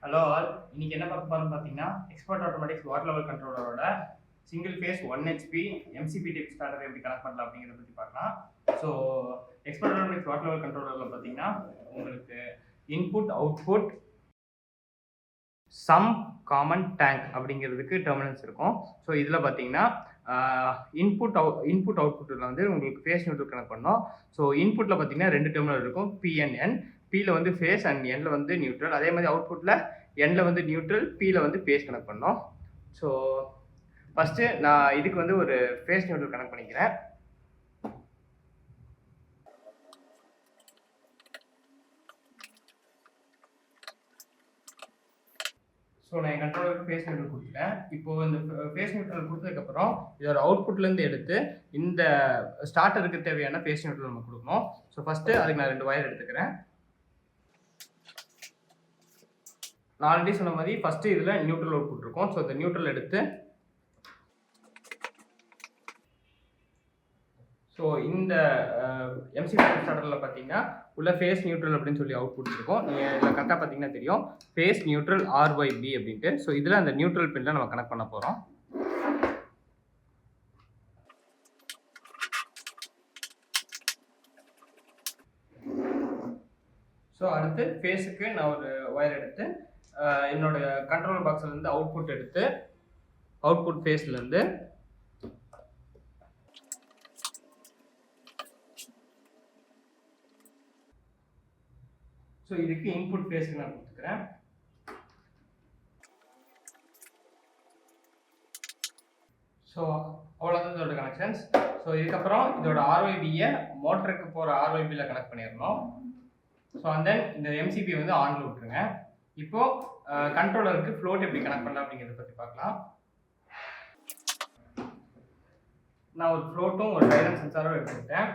Hello all, இன்னைக்கு என்ன பார்க்க போறோம்னு பார்த்தீங்கன்னா எக்ஸ்பர்ட் ஆட்டோமேட்டிக்ஸ் வாட்டர் லெவல் கண்ட்ரோலரோட single phase 1 HP MCP dip starter எப்படி கனெக்ட் பண்ணலாம் அப்படிங்கிறத பற்றி பார்க்கலாம். So expert automatics water level கண்ட்ரோலரில் பார்த்தீங்கன்னா உங்களுக்கு input output some common tank அப்படிங்கிறதுக்கு டெர்மினல்ஸ் இருக்கும். ஸோ இதில் பார்த்தீங்கன்னா இன்புட் அவுட்புட்டில் வந்து உங்களுக்கு ஃபேஸ் நியூட்ரல் கனெக்ட் பண்ணோம். ஸோ இன்புட்டில் பார்த்தீங்கன்னா 2 டெர்மினல் இருக்கும், PNN. Pல வந்து ஃபேஸ் அண்ட் Nல வந்து நியூட்ரல். அதே மாதிரி அவுட்புட்டில் Nல வந்து நியூட்ரல், Pல வந்து ஃபேஸ் கனெக்ட் பண்ணோம். ஸோ ஃபஸ்ட்டு நான் இதுக்கு வந்து ஒரு ஃபேஸ் நியூட்ரல் கனெக்ட் பண்ணிக்கிறேன். ஸோ நான் என் கண்ட்ரோலருக்கு ஃபேஸ் நியூட்ரல் கொடுத்துட்டேன். இப்போது இந்த ஃபேஸ் நியூட்ரல் கொடுத்ததுக்கப்புறம் இதோட அவுட்புட்லேருந்து எடுத்து இந்த ஸ்டார்டருக்கு தேவையான ஃபேஸ் நியூட்ரல் நம்ம கொடுக்கணும். ஸோ ஃபஸ்ட்டு அதுக்கு நான் 2 வயர் எடுத்துக்கிறேன். நான் ஆல்ரெடி சொன்ன மாதிரி ஃபஸ்ட்டு இதில் நியூட்ரல் அவுட்புட் இருக்கும். ஸோ இந்த நியூட்ரல் எடுத்து ஸோ இந்த MCP ஸ்டார்டரில் பார்த்தீங்கன்னா உள்ள ஃபேஸ் நியூட்ரல் அப்படின்னு சொல்லி அவுட்புட் இருக்கும். நீங்கள் இதில் கரெக்டாக பார்த்தீங்கன்னா தெரியும் ஃபேஸ் நியூட்ரல் RYB அப்படின்ட்டு. ஸோ இதில் அந்த நியூட்ரல் பின்ல நம்ம கனெக்ட் பண்ண போகிறோம். ஸோ அடுத்து ஃபேஸுக்கு நான் ஒரு ஒயர் எடுத்து என்னோட கண்ட்ரோல் பாக்ஸ்லேருந்து அவுட்புட் எடுத்து அவுட்புட் ஃபேஸ்லேருந்து ஸோ இதுக்கு இன்புட் ஃபேஸ்க்கு நான் கொடுத்துக்கிறேன். ஸோ அவ்வளோதான் இதோட கனெக்ஷன்ஸ். ஸோ இதுக்கப்புறம் இதோட RYB-யை மோட்டருக்கு போகிற RYB-ல கனெக்ட் பண்ணிடணும். ஸோ அண்ட் தென் இந்த MCP வந்து ஆனில் விட்டுருங்க. இப்போது கண்ட்ரோலருக்கு ஃப்ளோட் எப்படி கனெக்ட் பண்ணலாம் அப்படிங்கிறத பற்றி பார்க்கலாம். நான் ஒரு ஃப்ளோட்டும் ஒரு டைரக்ட் சென்சாரும் எடுத்துக்கிட்டேன்.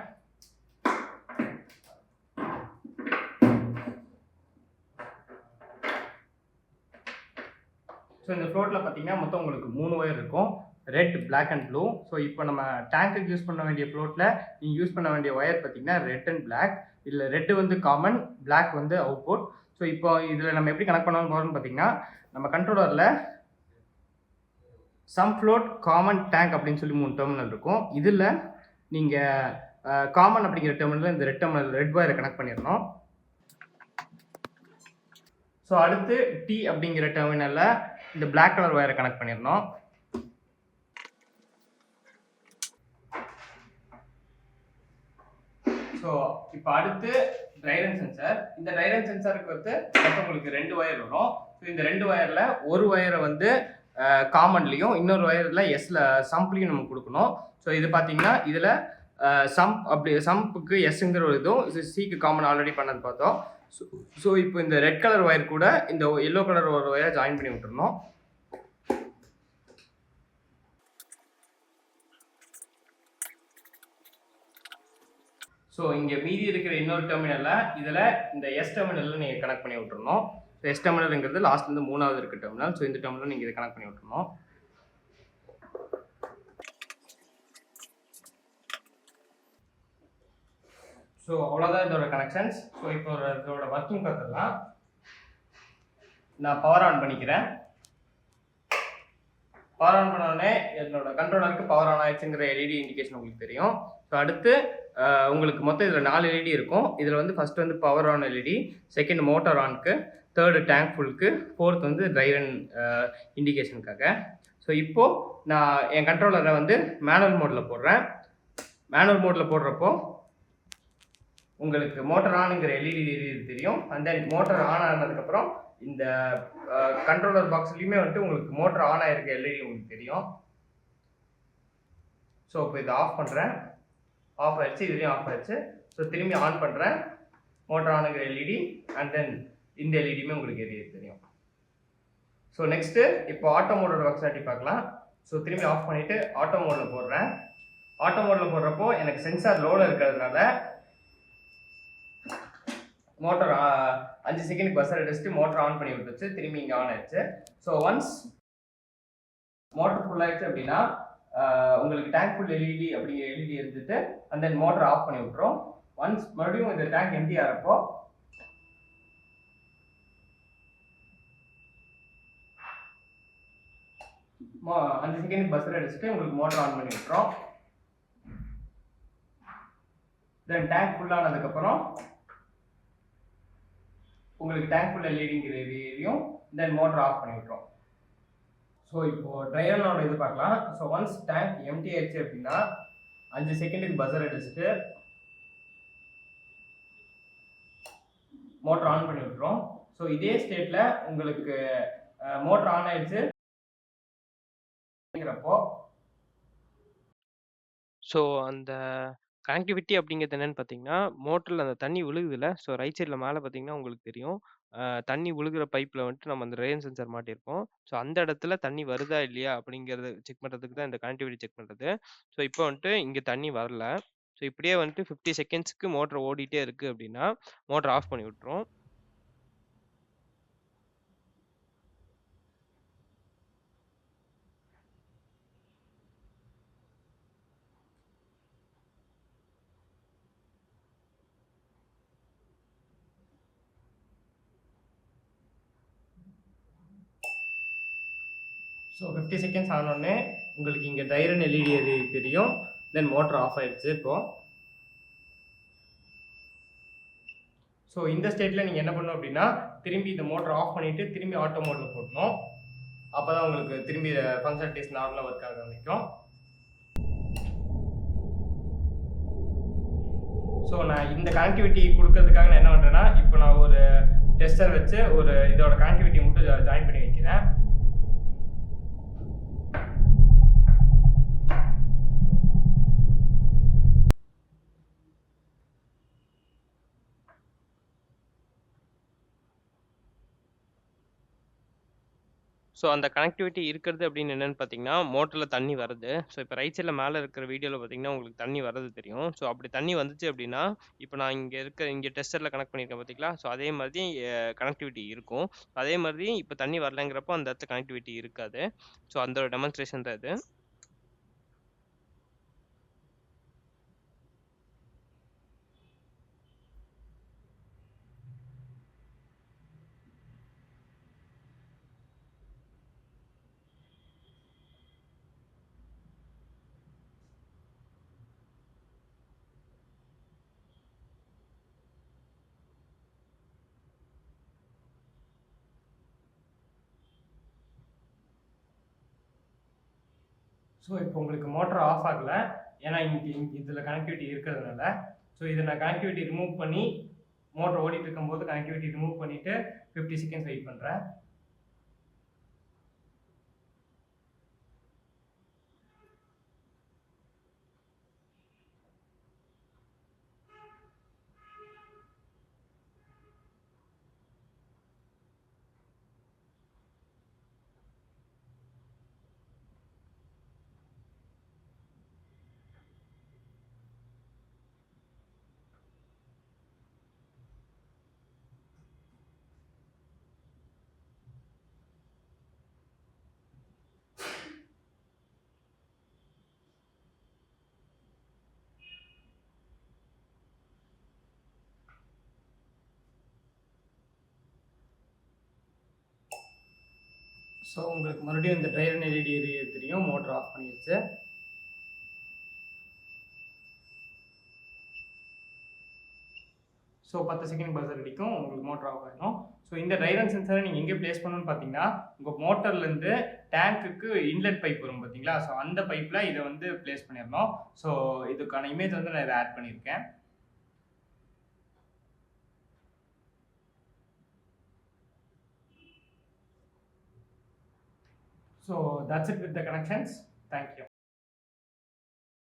ஸோ இந்த ஃப்ளோட்டில் பார்த்தீங்கன்னா மொத்தம் உங்களுக்கு 3 ஒயர் இருக்கும், red, black and blue. So இப்போ நம்ம டேங்க்குக்கு யூஸ் பண்ண வேண்டிய ஃப்ளோட்டில் நீங்கள் யூஸ் பண்ண வேண்டிய ஒயர் பார்த்தீங்கன்னா ரெட் அண்ட் பிளாக். இதில் ரெட்டு வந்து காமன், பிளாக் வந்து அவுட்புட். ஸோ இப்போ இதில் நம்ம எப்படி கனெக்ட் பண்ணணும் போகிறோம்னு பார்த்தீங்கன்னா நம்ம கண்ட்ரோலரில் சம் ஃப்ளோட், காமன், டேங்க் அப்படின்னு சொல்லி 3 டெர்மினல் இருக்கும். இதில் நீங்கள் காமன் அப்படிங்கிற டெர்மினலில் இந்த ரெட் ஒயரை கனெக்ட் பண்ணிடணும். ஸோ அடுத்து T அப்படிங்கிற டெர்மினலில் இந்த பிளாக் கலர் ஒயரை கனெக்ட் பண்ணிடணும். ஸோ இப்போ அடுத்து ட்ரைரன் சென்சார். இந்த ட்ரைரன் சென்சாருக்கு வந்து உங்களுக்கு 2 ஒயர் வரும். ஸோ இந்த 2 ஒயரில் ஒரு ஒயரை வந்து காமன்லேயும் இன்னொரு ஒயரில் சம்ப்லேயும் நம்ம கொடுக்கணும். ஸோ இது பார்த்தீங்கன்னா இதில் சம்புக்கு எஸ்ங்கிற ஒரு இதுவும் சிக்கு காமன் ஆல்ரெடி பண்ணது பார்த்தோம். ஸோ இப்போ இந்த ரெட் கலர் ஒயர் கூட இந்த எல்லோ கலர் ஒரு ஒயரை ஜாயின் பண்ணி விட்டுருணும். ஸோ இங்கே மீதி இருக்கிற இன்னொரு டெர்மினலில் இதில் இந்த எஸ் டெர்மினலில் நீங்கள் கனெக்ட் பண்ணி விட்டுருணும். ஸோ எஸ் டெர்மினல்ங்கிறது லாஸ்ட்லேருந்து 3வது இருக்க டெர்மினல். ஸோ இந்த டெர்மினல் நீங்கள் இதை கனெக்ட் பண்ணி விட்டுருணும். ஸோ அவ்வளோதான் இதோட கனெக்ஷன்ஸ். ஸோ இப்போ இதோட ஒர்க்கிங் பார்த்துடலாம். நான் பவர் ஆன் பண்ணிக்கிறேன். பவர் ஆன் பண்ணோடனே என்னோட கண்ட்ரோலருக்கு பவர் ஆன் ஆயிடுச்சுங்கிற LED இண்டிகேஷன் உங்களுக்கு தெரியும். ஸோ அடுத்து உங்களுக்கு மொத்தம் இதில் 4 LED இருக்கும். இதில் வந்து ஃபஸ்ட்டு வந்து power on LED, second motor ஆனுக்கு, தேர்டு டேங்க் ஃபுல்லுக்கு, ஃபோர்த் வந்து ட்ரைரன் இண்டிகேஷனுக்காக. ஸோ இப்போது நான் என் கண்ட்ரோலரை வந்து மேனுவல் மோடில் போடுறேன். மேனுவல் மோடில் போடுறப்போ உங்களுக்கு மோட்டர் ஆனுங்கிற LED தெரியும். அண்ட் தென் மோட்டர் ஆன் ஆனதுக்கப்புறம் இந்த கண்ட்ரோலர் பாக்ஸ்லையுமே வந்துட்டு உங்களுக்கு மோட்டர் ஆன் ஆகிருக்க LED உங்களுக்கு தெரியும். ஸோ இப்போ இதை ஆஃப் பண்ணுறேன். ஆஃப் ஆகிடுச்சு, இதுலேயும் ஆஃப் ஆகிடுச்சு. ஸோ திரும்பி ஆன் பண்ணுறேன். மோட்டர் ஆனுங்கிற LED அண்ட் தென் இந்த LEDயுமே உங்களுக்கு தெரியும். ஸோ நெக்ஸ்ட்டு இப்போ ஆட்டோ மோடோட ஒர்க்ஸாட்டி பார்க்கலாம். ஸோ திரும்பி ஆஃப் பண்ணிவிட்டு ஆட்டோ மோடில் போடுறேன். ஆட்டோ மோடில் போடுறப்போ எனக்கு சென்சார் லோவில் இருக்கிறதுனால மோட்டர் 5 செகண்ட் பஸ்ஸர் அடிச்சுட்டு மோட்டர் ஆன் பண்ணி விட்டுச்சு. திரும்பி இங்கே ஆன் ஆயிடுச்சு. ஸோ ஒன்ஸ் மோட்டர் ஃபுல் ஆயிடுச்சு அப்படின்னா உங்களுக்கு டேங்க் ஃபுல் LED அப்படிங்கிற LED இருந்துட்டு அண்ட் தென் மோட்டர் ஆஃப் பண்ணி விட்டுரும். ஒன்ஸ் மறுபடியும் இந்த டேங்க் எம்டி ஆகிறப்போ 5 செகண்ட் பஸ்ஸர் அடிச்சுட்டு உங்களுக்கு மோட்டர் ஆன் பண்ணி விட்டுரும். தென் டேங்க் ஃபுல் ஆனதுக்கப்புறம் உங்களுக்கு டேங்க் ஃபுல் எல்இடிங்கிற எரியும். தென் மோட்டர் ஆஃப் பண்ணி விட்டுரும். ஸோ இப்போ ட்ரையனோட இது பார்க்கலாம். ஸோ ஒன்ஸ் டேங்க் எம்டி ஆயிடுச்சு அப்படின்னா 5 செகண்டுக்கு பஸ்ஸர் அடிச்சுட்டு மோட்டர் ஆன் பண்ணி விட்டுரும். ஸோ இதே ஸ்டேட்ல உங்களுக்கு மோட்டர் ஆன் ஆயிடுச்சு அப்படிங்கிறப்போ ஸோ அந்த கனெக்டிவிட்டி அப்படிங்கிறது என்னன்னு பார்த்தீங்கன்னா, மோட்டர்ல அந்த தண்ணி விழுகுதுல்ல, ஸோ ரைட் சைட்ல மேல பார்த்தீங்கன்னா உங்களுக்கு தெரியும். தண்ணி விழுகுற பைப்ல வந்துட்டு நம்ம அந்த ரெயின் சென்சார் மாட்டியிருப்போம். ஸோ அந்த இடத்துல தண்ணி வருதா இல்லையா அப்படிங்கிறத செக் பண்ணுறதுக்கு தான் இந்த கனெக்டிவிட்டி செக் பண்ணுறது. ஸோ இப்போ வந்துட்டு இங்கே தண்ணி வரல. ஸோ இப்படியே வந்துட்டு 50 செகண்ட்ஸ்க்கு மோட்டர் ஓடிட்டே இருக்கு அப்படின்னா, மோட்டர் ஆஃப் பண்ணி விட்டுரும். ஸோ 50 செகண்ட்ஸ் ஆனோடனே உங்களுக்கு இங்கே ட்ரைரன் எல்இடி தெரியும். தென் மோட்டர் ஆஃப் ஆயிடுச்சு இப்போ. ஸோ இந்த ஸ்டேட்டில் நீங்கள் என்ன பண்ணணும் அப்படின்னா திரும்பி இந்த மோட்டர் ஆஃப் பண்ணிவிட்டு திரும்பி ஆட்டோ மோட்டில் போடணும். அப்போ தான் உங்களுக்கு திரும்பி ஃபங்க்ஷனாலிட்டிஸ் நார்மலாக ஒர்க் ஆக ஆரம்பிக்கும். ஸோ நான் இந்த கனெக்டிவிட்டி கொடுக்கறதுக்காக நான் என்ன பண்ணுறேன்னா, இப்போ நான் ஒரு டெஸ்டர் வச்சு ஒரு இதோட கனெக்டிவிட்டி மட்டும் ஜாயின் பண்ணி வைக்கிறேன். ஸோ அந்த கனெக்டிவிட்டி இருக்கிறது அப்படின்னு என்னன்னு பார்த்தீங்கன்னா, மோட்டர்ல தண்ணி வருது. ஸோ இப்போ ரைட் சைட்ல மேல இருக்கிற வீடியோல பார்த்தீங்கன்னா, உங்களுக்கு தண்ணி வர்றது தெரியும். ஸோ அப்படி தண்ணி வந்துச்சு அப்படின்னா, இப்போ நான் இங்க டெஸ்டர்ல கனெக்ட் பண்ணியிருக்கேன் பார்த்தீங்களா? ஸோ அதே மாதிரி கனெக்டிவிட்டி இருக்கும். அதே மாதிரி இப்போ தண்ணி வரலங்கிறப்போ அந்த இடத்துல கனெக்டிவிட்டி இருக்காது. ஸோ அந்த ஒரு டெமான்ஸ்ட்ரேஷன் தான் இது. ஸோ இப்போ உங்களுக்கு மோட்டர் ஆஃப் ஆகலை, ஏன்னா இதில் கனெக்டிவிட்டி இருக்கிறதுனால. ஸோ இதை நான் கனெக்டிவிட்டி ரிமூவ் பண்ணி மோட்டர் ஓடிட்டு இருக்கும்போது கனெக்டிவிட்டி ரிமூவ் பண்ணிவிட்டு 50 செகண்ட்ஸ் வெயிட் பண்ணுறேன். ஸோ உங்களுக்கு மறுபடியும் இந்த ட்ரைரன் எல்இடி தெரியும், மோட்டர் ஆஃப் பண்ணிடுச்சு. ஸோ 10 செகண்ட் பஸ்ஸர் அடிக்கும், உங்களுக்கு மோட்டர் ஆஃப் ஆகிடும். ஸோ இந்த ட்ரைரன் சென்சாரை நீங்கள் எங்கே ப்ளேஸ் பண்ணணும்னு பார்த்தீங்கன்னா, உங்கள் மோட்டர்லேருந்து டேங்க்குக்கு இன்லெட் பைப் வரும் பார்த்தீங்களா? ஸோ அந்த பைப்பில் இதை வந்து ப்ளேஸ் பண்ணிடணும். ஸோ இதுக்கான இமேஜ் வந்து நான் இதை ஆட் பண்ணியிருக்கேன். So that's it with the connections. Thank you.